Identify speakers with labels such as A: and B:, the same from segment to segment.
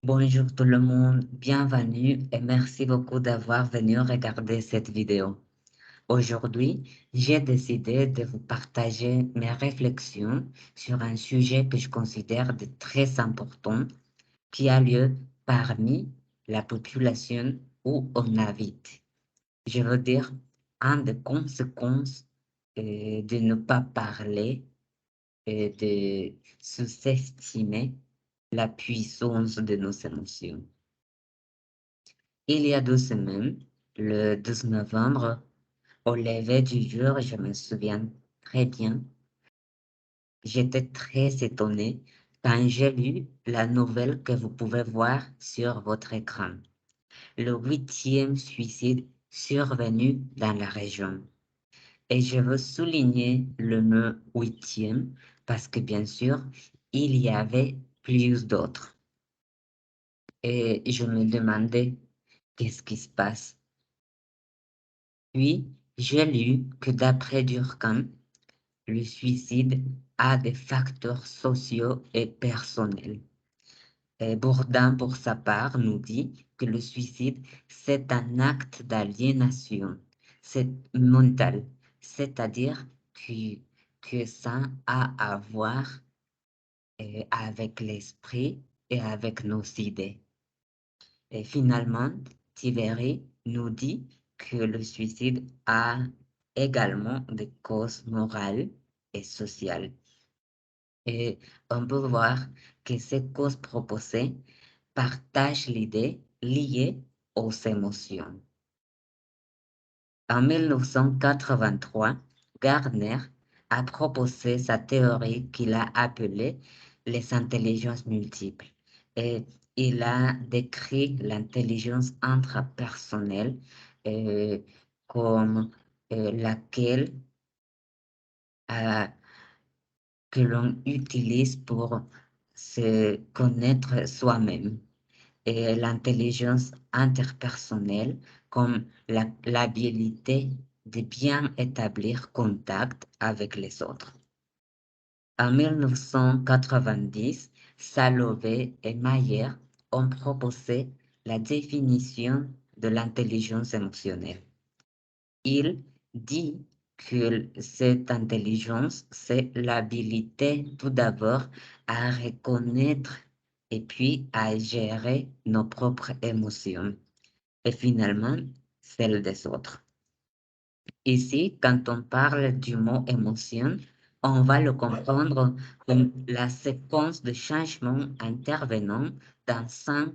A: Bonjour tout le monde, bienvenue et merci beaucoup d'avoir venu regarder cette vidéo. Aujourd'hui, j'ai décidé de vous partager mes réflexions sur un sujet que je considère de très important qui a lieu parmi la population où on habite. Je veux dire, une des conséquences de ne pas parler et de sous-estimer la puissance de nos émotions. Il y a 2 semaines, le 12 novembre, au lever du jour, je me souviens très bien, j'étais très étonnée quand j'ai lu la nouvelle que vous pouvez voir sur votre écran. Le 8e suicide survenu dans la région. Et je veux souligner le mot 8e parce que bien sûr, il y avait plus d'autres. Et je me demandais qu'est-ce qui se passe. Puis, j'ai lu que d'après Durkheim, le suicide a des facteurs sociaux et personnels. Et Bourdin, pour sa part, nous dit que le suicide, c'est un acte d'aliénation, c'est mental, c'est-à-dire que ça a à voir avec l'esprit et avec nos idées. Et finalement, Thierry nous dit que le suicide a également des causes morales et sociales. Et on peut voir que ces causes proposées partagent l'idée liée aux émotions. En 1983, Gardner a proposé sa théorie qu'il a appelée les intelligences multiples. Et il a décrit l'intelligence intrapersonnelle euh, comme laquelle que l'on utilise pour se connaître soi-même et l'intelligence interpersonnelle comme l'habilité de bien établir contact avec les autres. En 1990, Salovey et Mayer ont proposé la définition de l'intelligence émotionnelle. Il dit que cette intelligence, c'est l'habilité tout d'abord à reconnaître et puis à gérer nos propres émotions et finalement celles des autres. Ici, quand on parle du mot émotion, on va le comprendre comme la séquence de changements intervenant dans 5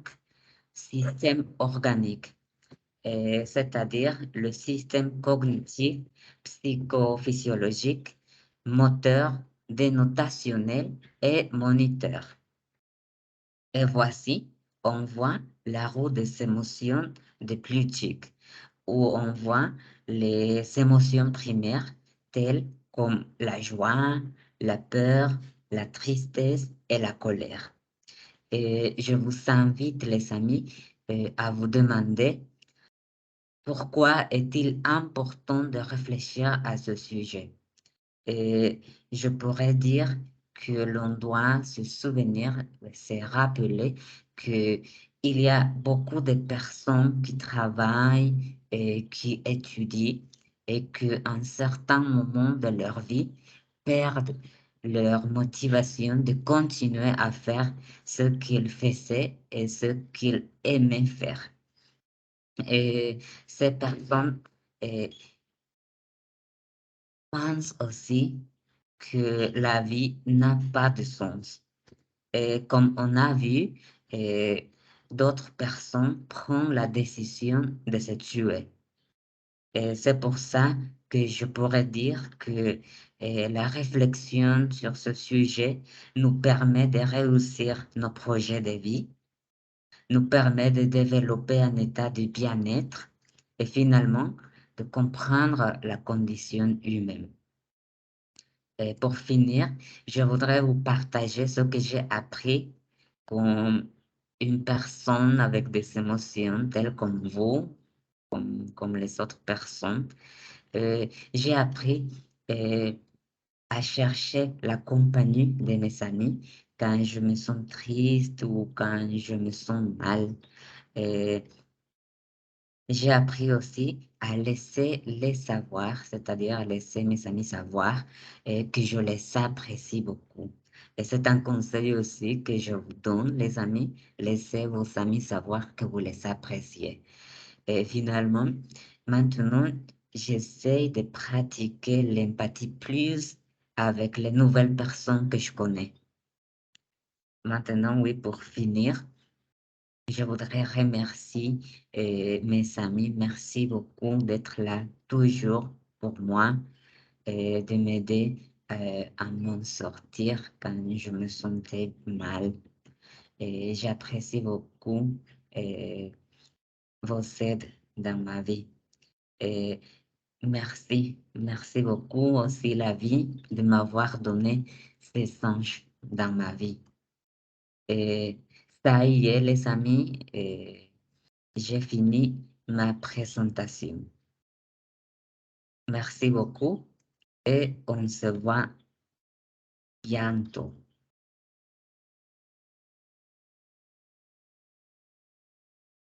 A: systèmes organiques, c'est-à-dire le système cognitif, psychophysiologique, moteur, dénotationnel et moniteur. Et voici, on voit la roue des émotions de Plutchik, où on voit les émotions primaires telles comme la joie, la peur, la tristesse et la colère. Et je vous invite, les amis, à vous demander pourquoi est-il important de réfléchir à ce sujet. Et je pourrais dire que l'on doit se souvenir, se rappeler qu'il y a beaucoup de personnes qui travaillent et qui étudient et qu'à un certain moment de leur vie perdent leur motivation de continuer à faire ce qu'ils faisaient et ce qu'ils aimaient faire. Et ces personnes pensent aussi que la vie n'a pas de sens. Et comme on a vu, d'autres personnes prennent la décision de se tuer. Et c'est pour ça que je pourrais dire que la réflexion sur ce sujet nous permet de réussir nos projets de vie, nous permet de développer un état de bien-être et finalement de comprendre la condition humaine. Et pour finir, je voudrais vous partager ce que j'ai appris comme une personne avec des émotions telles comme vous, comme les autres personnes. J'ai appris à chercher la compagnie de mes amis quand je me sens triste ou quand je me sens mal. Et j'ai appris aussi à laisser les savoir, c'est-à-dire à laisser mes amis savoir que je les apprécie beaucoup. Et c'est un conseil aussi que je vous donne, les amis. Laissez vos amis savoir que vous les appréciez. Et finalement, maintenant, j'essaie de pratiquer l'empathie plus avec les nouvelles personnes que je connais. Maintenant, oui, pour finir, je voudrais remercier mes amis. Merci beaucoup d'être là toujours pour moi et de m'aider à m'en sortir quand je me sentais mal. Et j'apprécie beaucoup euh, vos aides dans ma vie. Et merci beaucoup aussi la vie de m'avoir donné ces anges dans ma vie. Et ça y est, les amis. J'ai fini ma présentation. Merci beaucoup et on se voit bientôt.